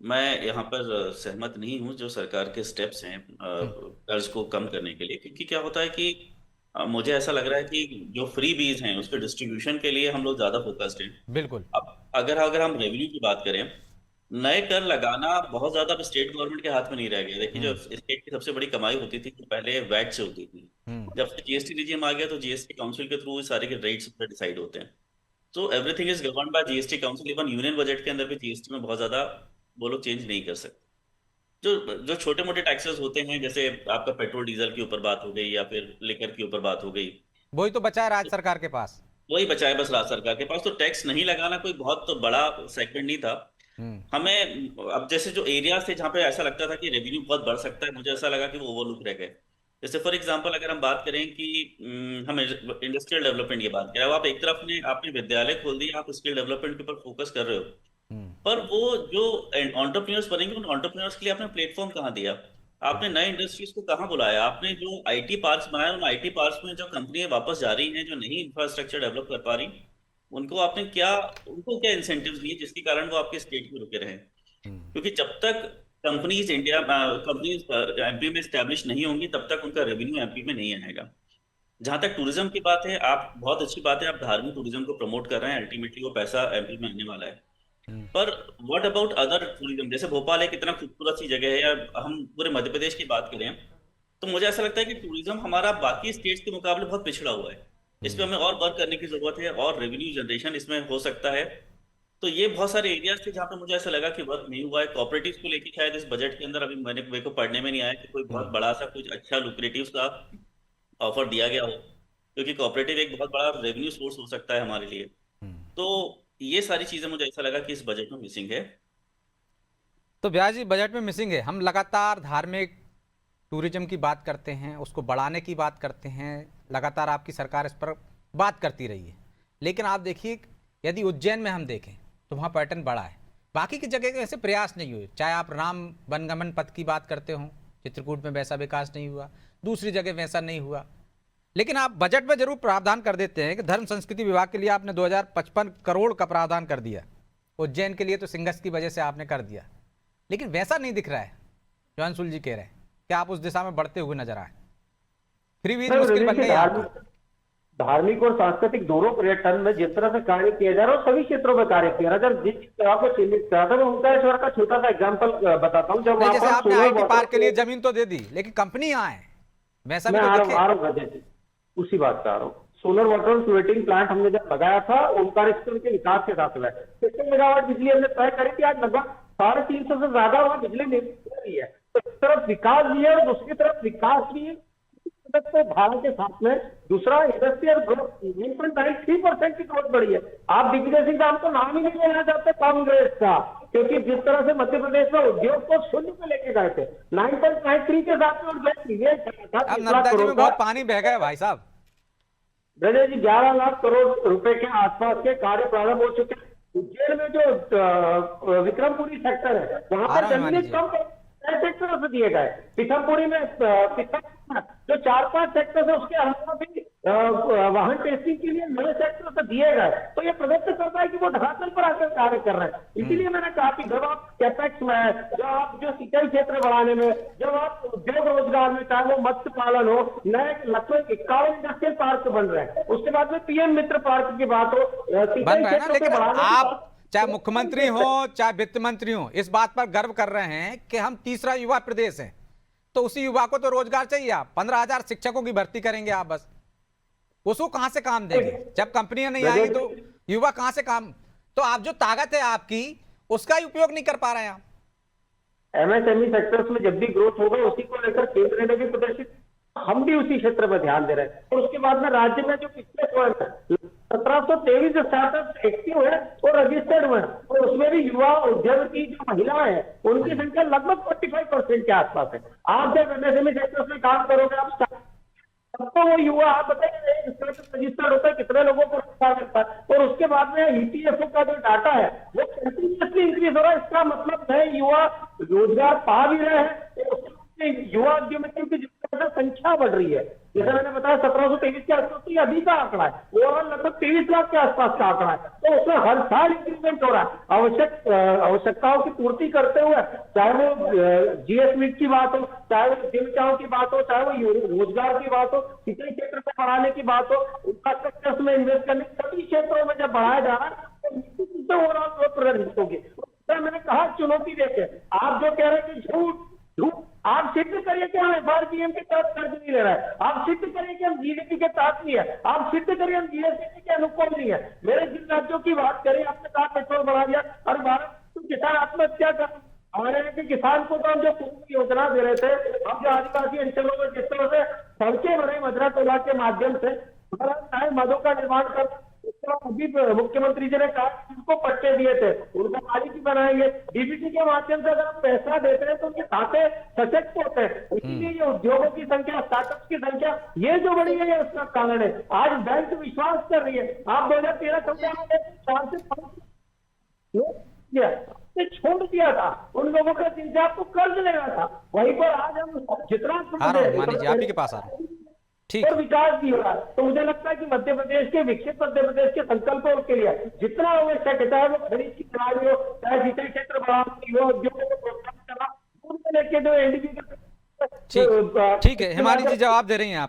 मैं यहाँ पर सहमत नहीं हूँ जो सरकार के स्टेप्स हैं कर्ज को कम करने के लिए, क्योंकि क्या होता है कि मुझे ऐसा लग रहा है कि जो फ्री बीज हैं उसके डिस्ट्रीब्यूशन के लिए हम लोग ज्यादा फोकस्ड हैं। बिल्कुल। अब अगर हम रेवेन्यू की बात करें, नए कर लगाना बहुत ज्यादा अब स्टेट गवर्नमेंट के हाथ में नहीं रह गया। देखिए, जो स्टेट की सबसे बड़ी कमाई होती थी तो पहले वैट से होती थी। जब से जीएसटी रिजीम आ गया तो जीएसटी काउंसिल के थ्रू सारे के रेट्स डिसाइड होते हैं। तो everything is govern by GST council. Even union budget के अंदर भी जीएसटी में बहुत ज्यादा वो लोग चेंज नहीं कर सकते। जो छोटे मोटे टैक्सेस होते हैं, जैसे आपका पेट्रोल डीजल के ऊपर बात हो गई या फिर लिकर के ऊपर बात हो गई, वही तो बचा है राज्य सरकार के पास, वही बचा है बस राज्य सरकार के पास। तो टैक्स नहीं लगाना कोई बहुत तो बड़ा सेगमेंट नहीं था। हमें अब जैसे जो एरिया थे जहाँ पे ऐसा लगता था कि रेवेन्यू बहुत बढ़ सकता है, मुझे ऐसा लगा कि वो ओवरलुक रह गए। जैसे फॉर एग्जांपल अगर हम बात करें कि हम इंडस्ट्रियल डेवलपमेंट की बात करें, अब आप एक तरफ ने आपने विद्यालय खोल दिया, आप स्किल डेवलपमेंट के ऊपर फोकस कर रहे हो, पर वो जो एंटरप्रेन्योर्स बनेंगे उन एंटरप्रेन्योर्स के लिए आपने प्लेटफॉर्म कहाँ दिया? आपने नए इंडस्ट्रीज को कहाँ बुलाया? आपने जो आईटी पार्क्स बनाए, उन आईटी पार्क्स में जो कंपनियां वापस जा रही हैं, जो नहीं इंफ्रास्ट्रक्चर डेवलप कर पा रही, उनको क्या इंसेंटिव्स दिए जिसके कारण वो आपके स्टेट में रुके रहे? क्योंकि जब तक कंपनीज एमपी में स्टैब्लिश नहीं होंगी तब तक उनका रेवेन्यू एमपी में नहीं आएगा। जहां तक टूरिज्म की बात है, आप बहुत अच्छी बात है, आप धार्मिक टूरिज्म को प्रमोट कर रहे हैं, अल्टीमेटली वो पैसा एमपी में आने वाला है। पर व्हाट अबाउट अदर टूरिज्म? जैसे भोपाल एक इतना खूबसूरत सी जगह है, या हम पूरे मध्य प्रदेश की बात करें तो मुझे ऐसा लगता है कि टूरिज्म हमारा बाकी स्टेट्स के मुकाबले बहुत पिछड़ा हुआ है। इस पे हमें और वर्क करने की जरूरत है, और रेवेन्यू जनरेशन इसमें हो सकता है। तो ये बहुत सारे एरियाज थे जहाँ पे मुझे ऐसा लगा कि वर्क नहीं हुआ है। कॉपरेटिव्स को लेकर शायद इस बजट के अंदर अभी मेरे को पढ़ने में नहीं आया कि कोई बहुत बड़ा सा कुछ अच्छा लुक्रेटिव का ऑफर दिया गया हो, क्योंकि कॉपरेटिव एक बहुत बड़ा रेवेन्यू सोर्स हो सकता है हमारे लिए। तो ये सारी चीजें मुझे ऐसा लगा कि इस बजट में मिसिंग है। तो ब्यास जी, बजट में मिसिंग है। हम लगातार धार्मिक टूरिज्म की बात करते हैं, उसको बढ़ाने की बात करते हैं, लगातार आपकी सरकार इस पर बात करती रही है। लेकिन आप देखिए, यदि उज्जैन में हम देखें तो वहाँ पर्यटन बढ़ा है, बाकी की जगह ऐसे प्रयास नहीं हुए। चाहे आप राम वनगमन पथ की बात करते हो, चित्रकूट में वैसा विकास नहीं हुआ, दूसरी जगह वैसा नहीं हुआ। लेकिन आप बजट में जरूर प्रावधान कर देते हैं कि धर्म संस्कृति विभाग के लिए आपने 2055 करोड़ का प्रावधान कर दिया। उज्जैन के लिए तो सिंगस की वजह से आपने कर दिया, लेकिन वैसा नहीं दिख रहा है जो अंशुल जी कह रहे हैं कि आप उस दिशा में बढ़ते हुए नजर आए। फ्री बीज मुश्किल बन गई है। धार्मिक और सांस्कृतिक दोनों पर्यटन में जिस तरह से कार्य किया जा रहा है, सभी क्षेत्रों में कार्य किया रहा है। अगर जिस तरह को चिन्हित करा था, मैं ओंकारेश्वर का छोटा सा एग्जांपल बताता हूँ। जब जैसे आपने आईटी पार्क के लिए जमीन तो दे दी, लेकिन कंपनी यहाँ है, वैसा भी तो देखें। उसी बात कर रहा हूँ। सोलर वाटर फ्लोटिंग प्लांट हमने जब लगाया था ओंकारेश्वर के विकास के साथ में, 60 मेगावाट बिजली हमने तय करी थी। आज लगभग 350 से ज्यादा वहां बिजली मिल रही है। तो एक तरफ विकास भी है और दूसरी तरफ विकास भी है, धारा के साथ में दूसरा इंडस्ट्रियल ग्रोथ 9.93% की ग्रोथ बढ़ी है। आप दिग्विजय सिंह राम को नाम ही नहीं लेना चाहते कांग्रेस का, क्योंकि जिस तरह से मध्य प्रदेश में उद्योग को शून्य पे लेके गए थे 9.93 के साथ में, और जो प्रीवियस था अब नर्मदा जी में बहुत पानी बह गया भाई साहब। ब्रजेश जी 11 लाख करोड़ रुपए के आसपास के कार्य प्रारंभ हो चुके हैं। उज्जैन में जो विक्रमपुरी सेक्टर है वहां पर जमीन कम सेक्टरों से दिए गए। पीथमपुरी में जो 4-5 सेक्टर है उसके अलावा भी वाहन टेस्टिंग के लिए नए सेक्टर से दिए गए। तो ये प्रदर्शन करता है कि वो धरातल पर आकर कार्य कर रहे हैं। इसीलिए मैंने कहा कि जब आप कैपेक्स में, जब आप जो सिंचाई क्षेत्र बढ़ाने में, जब आप उद्योग रोजगार में, चाहे वो मत्स्य पालन हो, नए लगभग 51 इंडस्ट्रियल पार्क बन रहे हैं, उसके बाद में पीएम मित्र पार्क की बात हो, बन रहे हैं ना, लेकिन आप चाहे मुख्यमंत्री हो चाहे वित्त मंत्री हो इस बात पर गर्व कर रहे हैं कि हम तीसरा युवा प्रदेश हैं, तो उसी युवा को तो रोजगार चाहिए। आप 15,000 शिक्षकों की भर्ती करेंगे आप, बस उसको कहां से काम देंगे जब कंपनियां नहीं आई, तो युवा कहां से काम। तो आप जो ताकत है आपकी उसका ही उपयोग नहीं कर पा रहे हैं आप। एमएसएमई सेक्टर्स में जब भी ग्रोथ होगा उसी को लेकर केंद्र ने भी प्रदर्शित, हम भी उसी क्षेत्र में ध्यान दे रहे हैं। और उसके बाद में राज्य में जो पिछले 1723 स्टार्टअप एक्टिव है और रजिस्टर्ड हुए हैं, और उसमें भी युवा उद्यम की जो महिलाएं हैं उनकी संख्या लगभग 45% के आसपास है। आप जब एमएसएमई सेक्टर्स में काम करोगे आप सबको वो युवा, आप बताइए रजिस्टर्ड होता है कितने लोगों को रोजगार मिलता है, और उसके बाद में ईपीएफओ का जो डाटा है वो कंटिन्यूसली इंक्रीज हो रहा है। इसका मतलब है युवा रोजगार पा भी रहे हैं, युवा उद्यमियों की संख्या बढ़ रही है। जैसे मैंने बताया 1723 के आसपास तो ये अभी का आंकड़ा है, ओवरऑल लगभग 23 लाख के आसपास का आंकड़ा है। तो उसमें हर साल इंक्रीमेंट हो रहा है। आवश्यकताओं की पूर्ति करते हुए, चाहे वो जीएस मीट की बात हो, चाहे वो जीविकाओं की बात हो, चाहे वो रोजगार की बात हो, सिंचाई क्षेत्र को बढ़ाने की बात हो, इंफ्रास्ट्रक्चर में इन्वेस्ट करने, सभी क्षेत्रों में जब बढ़ाया जा रहा है तो ओवरऑल ग्रोथ प्रदर्शित होगी। मैंने कहा चुनौती देके आप जो कह रहे हैं कि झूठ, आप सिद्ध करिए कि हम एफआरबीएम के तहत कर्ज नहीं ले रहे हैं, आप सिद्ध करिए कि हम जीडीपी के तहत नहीं है, आप सिद्ध करिए हम जीएसटी के अनुकूल नहीं है। मेरे जिन राज्यों की बात करें, आपने कहा पेट्रोल बढ़ा दिया और भारत तो किसान आत्महत्या कर हमारे यहाँ के किसान को तो हम जो पूर्व योजना दे रहे थे, हम जो आदिवासी अंचलों में जिस तरह से सड़कें बने मदरा टोला के माध्यम से, चाहे मदों का निर्माण कर, अभी मुख्यमंत्री जी ने कहा उनको पट्टे दिए थे, उनको मालिक ही बनाएंगे। डीबीटी के माध्यम से अगर हम पैसा देते हैं तो उनके खाते सशक्त होते हैं। इसीलिए ये उद्योगों की संख्या, स्टार्टअप की संख्या ये जो बढ़ी है, ये उसका कारण है। आज बैंक विश्वास कर रही है। आप 2013-14 में 4 से 5 छोड़ दिया था उन लोगों का, जिनसे आपको कर्ज लेना था, वहीं पर आज हम जितना आपके पास आ रहा और विकास भी हो रहा है। तो मुझे लगता है कि मध्य प्रदेश के, विकसित मध्य प्रदेश के संकल्पों के लिए जितना आवश्यक है, चाहे वो खरीद की प्रणाली हो, चाहे सिंचाई क्षेत्र बढ़ाना हो, उद्योगों को प्रोत्साहन करना, उनको लेके जो एनडीपी। ठीक है, हिमानी जी जवाब दे रही हैं,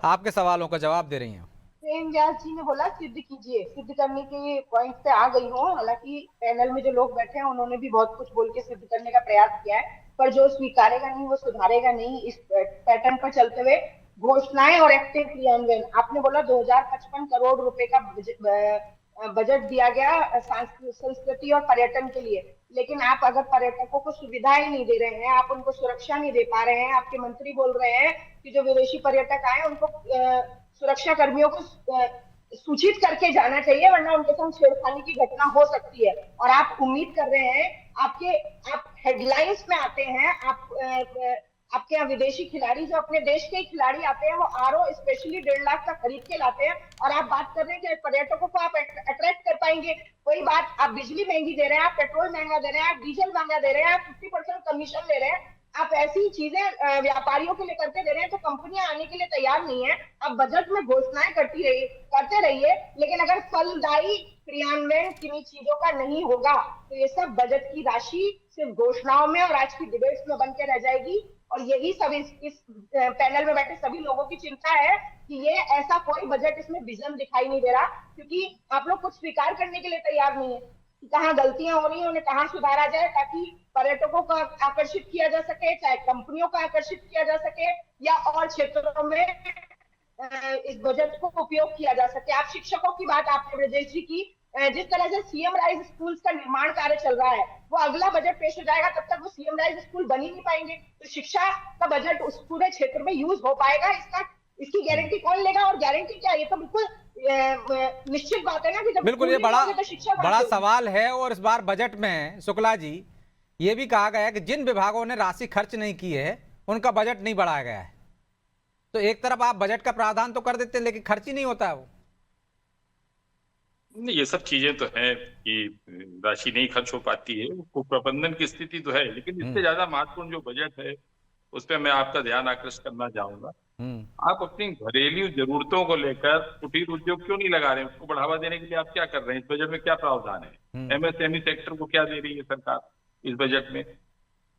आपके सवालों का जवाब दे रही हैं। प्रेम व्यास जी ने बोला सिद्ध कीजिए, सिद्ध करने के पॉइंट पे आ गई हूँ। हालांकि पैनल में जो लोग बैठे हैं उन्होंने भी बहुत कुछ बोल के सिद्ध करने का प्रयास किया है, पर जो स्वीकारेगा नहीं वो सुधारेगा नहीं। इस पैटर्न पर चलते हुए घोषणाएं और एक्टिव क्रियान्वयन, आपने बोला 2055 करोड़ रुपए का बजट दिया गया संस्कृति और पर्यटन के लिए, लेकिन आप अगर पर्यटकों को सुविधाएं नहीं दे रहे हैं, आप उनको सुरक्षा नहीं दे पा रहे हैं। आपके मंत्री बोल रहे हैं कि जो विदेशी पर्यटक आए उनको सुरक्षा कर्मियों को सूचित करके जाना चाहिए, वरना उनके संग छेड़खानी की घटना हो सकती है। और आप उम्मीद कर रहे हैं, आप हेडलाइंस में आते हैं, आपके यहाँ विदेशी खिलाड़ी, जो अपने देश के खिलाड़ी आते हैं, वो आरओ स्पेशली 1.5 लाख का खरीद के लाते हैं, और आप बात कर रहे हैं कि पर्यटकों को आप अट्रैक्ट कर पाएंगे। वही बात, आप बिजली महंगी दे रहे हैं, आप पेट्रोल महंगा दे रहे हैं, आप डीजल महंगा दे रहे हैं, आप 50% कमीशन ले रहे हैं, आप ऐसी चीजें व्यापारियों के लिए करके दे रहे हैं तो कंपनियां आने के लिए तैयार नहीं है। अब बजट में घोषणाएं करते रहिए, लेकिन अगर फलदायी क्रियान्वयन किन्हीं चीजों का नहीं होगा तो ये सब बजट की राशि सिर्फ घोषणाओं में और आज की डिबेट्स में बन के रह जाएगी। और यही सब इस पैनल में बैठे सभी लोगों की चिंता है कि ये ऐसा कोई बजट, इसमें विजन दिखाई नहीं दे रहा, क्योंकि आप लोग कुछ स्वीकार करने के लिए तैयार नहीं है कि कहाँ गलतियां हो रही हैं, उन्हें कहाँ सुधारा जाए, ताकि पर्यटकों को आकर्षित किया जा सके, चाहे कंपनियों को आकर्षित किया जा सके, या और क्षेत्रों में इस बजट को उपयोग किया जा सके। आप शिक्षकों की बात आपने ब्रजेश जी की, जिस तरह से सीएम राइज स्कूल्स का निर्माण कार्य चल रहा है, वो अगला बजट पेश हो जाएगा, तब तक वो सीएम राइज स्कूल बन ही नहीं पाएंगे। तो शिक्षा का बजट उस पूरे क्षेत्र में यूज हो पाएगा, इसकी गारंटी कौन लेगा? और गारंटी क्या, ये तो बिल्कुल निश्चित बात है ना कि जब बिल्कुल ये बड़ा तो शिक्षा बड़ा सवाल है। और इस बार बजट में शुक्ला जी ये भी कहा गया है कि जिन विभागों ने राशि खर्च नहीं की है उनका बजट नहीं बढ़ाया गया है। तो एक तरफ आप बजट का प्रावधान तो कर देते हैं लेकिन खर्च ही नहीं होता है वो। नहीं, ये सब चीजें तो है कि राशि नहीं खर्च हो पाती है, प्रबंधन की स्थिति तो है, लेकिन इससे ज्यादा महत्वपूर्ण जो बजट है उस पर मैं आपका ध्यान आकृष्ट करना चाहूंगा। आप अपनी घरेलू जरूरतों को लेकर कुटीर उद्योग क्यों नहीं लगा रहे हैं? उसको बढ़ावा देने के लिए आप क्या कर रहे हैं? इस बजट में क्या प्रावधान है? एमएसएमई सेक्टर को क्या दे रही है सरकार इस बजट में?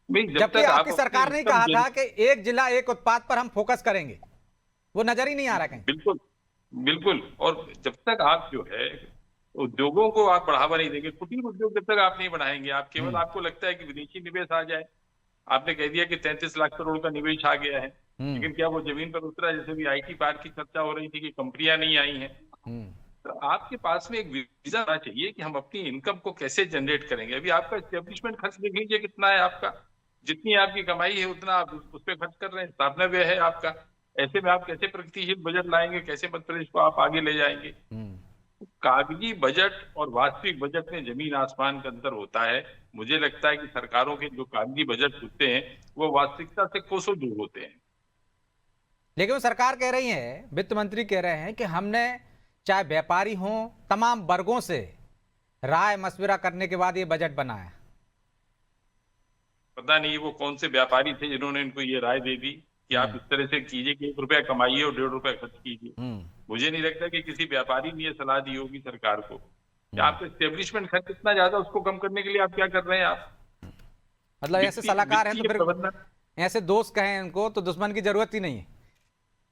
जबकि आपकी सरकार ने कहा था कि एक जिला एक उत्पाद पर हम फोकस करेंगे, वो नजर ही नहीं आ रहा कहीं। बिल्कुल बिल्कुल। और जब तक आप जो है उद्योगों को आप बढ़ावा नहीं देंगे, कुटीर उद्योग जब तक आप नहीं बढ़ाएंगे, आप केवल आपको लगता है कि विदेशी निवेश आ जाए। आपने कह दिया कि 33 लाख करोड़ का निवेश आ गया है, लेकिन क्या वो जमीन पर उतरा? जैसे भी आईटी पार्क की चर्चा हो रही थी कि कंपनियां नहीं आई हैं। तो आपके पास में एक विजन होना चाहिए कि हम अपनी इनकम को कैसे जनरेट करेंगे। अभी आपका एस्टेब्लिशमेंट खर्च देख लीजिए कितना है आपका, जितनी आपकी कमाई है उतना आप उस पर खर्च कर रहे हैं, स्थापना व्यय है आपका। ऐसे में आप कैसे प्रगतिशील बजट लाएंगे? कैसे मध्य प्रदेश को आप आगे ले जाएंगे? कागजी बजट और वास्तविक बजट में जमीन आसमान का अंतर होता है। मुझे लगता है कि सरकारों के जो कागजी बजट होते हैं वो वास्तविकता से कोसों दूर होते हैं। लेकिन वो सरकार कह रही है, वित्त मंत्री कह रहे हैं कि हमने चाहे व्यापारी हों तमाम वर्गों से राय मशविरा करने के बाद ये बजट बनाया। पता नहीं वो कौन से व्यापारी थे जिन्होंने इनको ये राय दे दी कि आप इस तरह से कीजिए कि 1 रुपया कमाइए और 1.5 रुपया खर्च कीजिए। मुझे नहीं लगता कि किसी व्यापारी ने ये सलाह दी होगी सरकार को कि आपका एस्टेब्लिशमेंट खर्च इतना ज्यादा, उसको कम करने के लिए आप क्या कर रहे हैं? आप मतलब ऐसे सलाहकार हैं तो फिर ऐसे दोस्त कहें उनको तो दुश्मन की जरूरत ही नहीं है।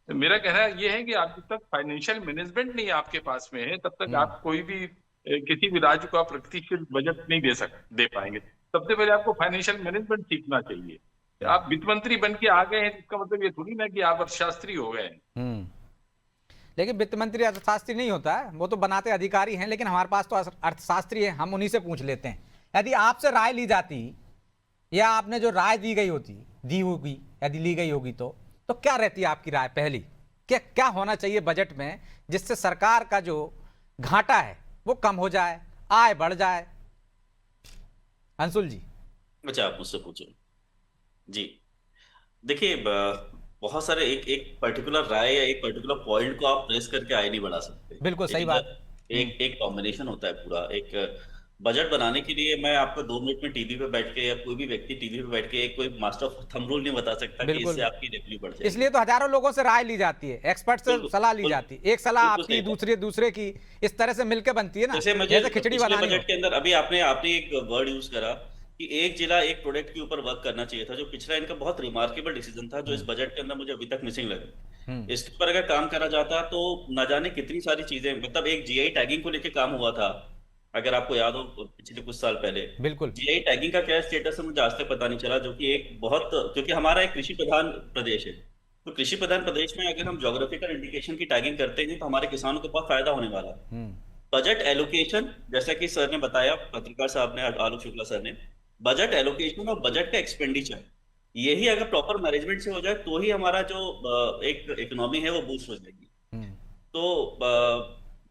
तो मेरा कहना ये है कि आप जब तक फाइनेंशियल मैनेजमेंट नहीं आपके पास में है तब तक आप कोई भी किसी भी राज्य को आप प्रगतिशील बजट नहीं दे पाएंगे। सबसे पहले आपको फाइनेंशियल मैनेजमेंट सीखना चाहिए। आप वित्त मंत्री बन के आ गए हैं इसका मतलब ये थोड़ी ना कि आप अर्थशास्त्री हो गए हैं। लेकिन वित्त मंत्री अर्थशास्त्री नहीं होता है, वो तो बनाते अधिकारी हैं। लेकिन हमारे पास तो अर्थशास्त्री है, हम उन्हीं से पूछ लेते हैं। यदि आपसे राय ली जाती या आपने जो राय दी होगी यदि ली गई होगी तो क्या रहती है आपकी राय? पहली क्या होना चाहिए बजट में जिससे सरकार का जो घाटा है वो कम हो जाए, आय बढ़ जाए? अंशुल जी। अच्छा, आप मुझसे पूछो जी। देखिए, बहुत सारे एक पर्टिकुलर राय या एक पर्टिकुलर पॉइंट को आप प्रेस करके आय नहीं बढ़ा सकते। बिल्कुल सही बात। एक कॉम्बिनेशन होता है पूरा। एक बजट बनाने के लिए मैं आपको 2 मिनट में टीवी पे बैठ के या कोई भी व्यक्ति टीवी पे बैठ के एक कोई मास्टर ऑफ थंब रूल नहीं बता सकता कि इससे आपकी रेवेन्यू बढ़ जाएगी। इसलिए तो हजारों लोगों से राय ली जाती है, एक्सपर्ट से सलाह ली जाती है। एक सलाह आपकी, दूसरे की, इस तरह से मिलकर बनती है ना, जैसे खिचड़ी बनानी। बजट के अंदर अभी आपने एक वर्ड यूज करा कि एक जिला एक प्रोडक्ट के ऊपर वर्क करना चाहिए था, जो पिछला इनका बहुत रिमार्केबल डिसीजन था, जो इस बजट के अंदर मुझे अभी तक मिसिंग लगा। इसके ऊपर अगर काम करा जाता तो न जाने कितनी सारी चीजें, मतलब एक जीआई टैगिंग को लेकर काम हुआ था, अगर आपको याद हो पिछले कुछ साल पहले। बिल्कुल। जीआई टैगिंग का क्या स्टेटस है मुझे आज तक पता नहीं चला, जो कि एक बहुत, क्योंकि हमारा एक कृषि प्रधान प्रदेश है, तो कृषि प्रधान प्रदेश में अगर हम ज्योग्राफिकल इंडिकेशन की टैगिंग करते हैं तो हमारे किसानों को बहुत फायदा होने वाला है। बजट एलोकेशन, जैसा कि सर ने बताया, पत्रकार साहब ने, आलोक शुक्ला सर ने, बजट एलोकेशन और बजट का एक्सपेंडिचर, यही अगर प्रॉपर मैनेजमेंट से हो जाए तो ही हमारा जो एक इकोनॉमी है वो बूस्ट हो जाएगी। तो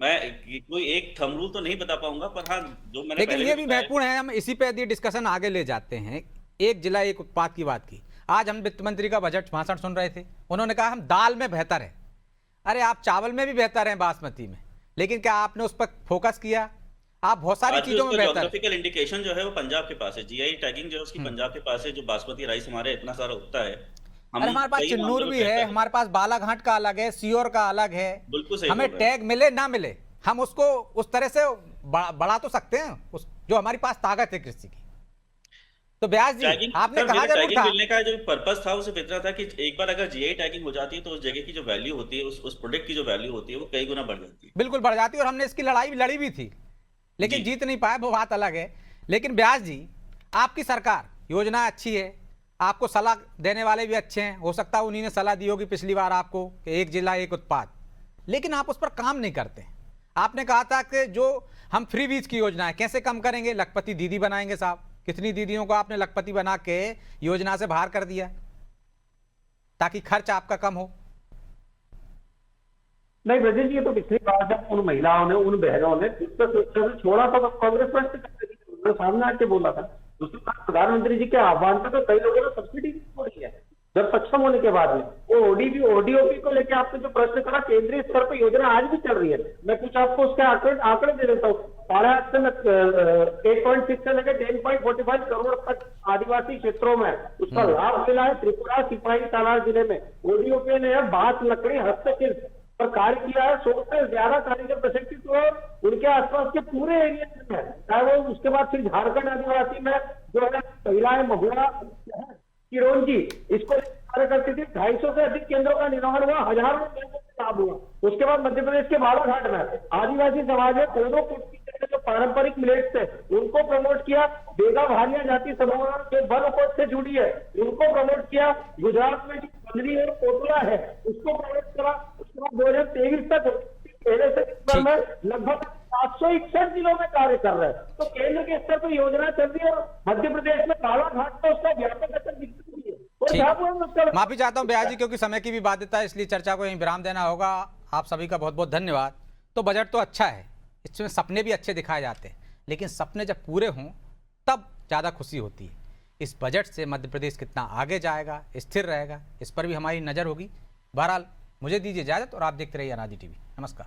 मैं कोई एक थंब रूल तो नहीं बता पाऊंगा, पर हाँ जो मैंने, लेकिन ये भी महत्वपूर्ण है, हम इसी पे यदि डिस्कशन आगे ले जाते हैं। एक जिला एक उत्पाद की बात की। आज हम वित्त मंत्री का बजट भाषण सुन रहे थे, उन्होंने कहा हम दाल में बेहतर है। अरे आप चावल में भी बेहतर हैं, बासमती में, लेकिन क्या आपने उस पर फोकस किया? आप बहुत सारी चीजों में बेहतर। ज्योग्राफिकल इंडिकेशन जो है वो पंजाब के पास है, जीआई टैगिंग जो है उसकी पंजाब के पास है, जो बासमती राइस हमारे इतना सारा उगता है। अरे हमारे पास चिन्नूर भी है, हमारे पास बालाघाट का अलग है, सीओर का अलग है। बिल्कुल सही। हमें टैग मिले ना मिले, हम उसको उस तरह से बढ़ा तो सकते हैं, जो हमारी पास ताकत है कृषि की। तो ब्यास जी, आपने कहा टैगिंग मिलने का जो पर्पस था वो सिर्फ इतना था कि एक बार अगर जीआई टैगिंग हो जाती है तो उस जगह की जो वैल्यू होती है, उस प्रोडक्ट की जो वैल्यू होती है वो कई गुना बढ़ जाती है। बिल्कुल बढ़ जाती है, और हमने इसकी लड़ी भी थी, लेकिन जीत नहीं पाए, वो बात अलग है। लेकिन ब्यास जी, आपकी सरकार, योजना अच्छी है, आपको सलाह देने वाले भी अच्छे हैं, हो सकता है उन्हीं ने सलाह दी होगी पिछली बार आपको कि एक जिला एक उत्पाद, लेकिन आप उस पर काम नहीं करते। आपने कहा था कि जो हम फ्री बीज की योजना है कैसे कम करेंगे, लखपति दीदी बनाएंगे साहब, कितनी दीदियों को आपने लखपति बना के योजना से बाहर कर दिया ताकि खर्च आपका कम हो। नहीं ब्रजेश जी, ये तो पिछली बार जब उन महिलाओं ने, उन बहनों ने छोड़ा था तो कांग्रेस पर सामने आके बोला था। दूसरी बात, प्रधानमंत्री जी के आह्वान पर तो कई लोगों ने सब्सिडी छोड़ी है जब सक्षम होने के बाद में। वो ओडीओपी को लेकर आपने जो प्रश्न करा, केंद्रीय स्तर पर योजना आज भी चल रही है। मैं कुछ आपको उसके आंकड़े दे देता हूँ। 8.5 से 8.6 से लेकर 10.45 करोड़ तक आदिवासी क्षेत्रों में उसका लाभ मिला है। त्रिपुरा, सिपाही सालार जिले में ओडीओपी ने बांस, लकड़ी, हस्तशिल्प पर कार्य किया है। 100 से ज्यादा कारीगर प्रशिक्षित हुए उनके आसपास के पूरे एरिया में है। चाहे वो उसके बाद फिर झारखंड आदिवासी में जो है महिलाएं, महुआ, किरोंजी, इसको कार्य करती थी। 250 से अधिक केंद्रों का निर्माण हुआ, हजारों केंद्रों से लाभ हुआ। उसके बाद मध्य प्रदेश के बालाघाट में आदिवासी समाज में कोदो, कुटकी जैसे जो पारंपरिक मिलेट्स थे उनको प्रमोट किया। बेगा भारिया जाति समूह जो वन उपज से जुड़ी है उनको प्रमोट किया। गुजरात में जो बंदरी और कोटला है उसको प्रमोट करा। उसके बाद 2023 तक पहले से में लगभग 761 जिलों में कार्य कर रहे हैं। तो केंद्र के स्तर पर योजना चल रही है और मध्य प्रदेश में बालाघाट में उसका व्यापक असर दिखती हुई है। माफी चाहता हूं ब्यास जी, क्योंकि समय की भी बाध्यता है, इसलिए चर्चा को यहीं विराम देना होगा। आप सभी का बहुत बहुत धन्यवाद। तो बजट तो अच्छा है, इसमें सपने भी अच्छे दिखाए जाते हैं, लेकिन सपने जब पूरे हों तब ज़्यादा खुशी होती है। इस बजट से मध्य प्रदेश कितना आगे जाएगा, स्थिर रहेगा, इस पर भी हमारी नज़र होगी। बहरहाल मुझे दीजिए इजाज़त और आप देखते रहिए अनादि टीवी। नमस्कार।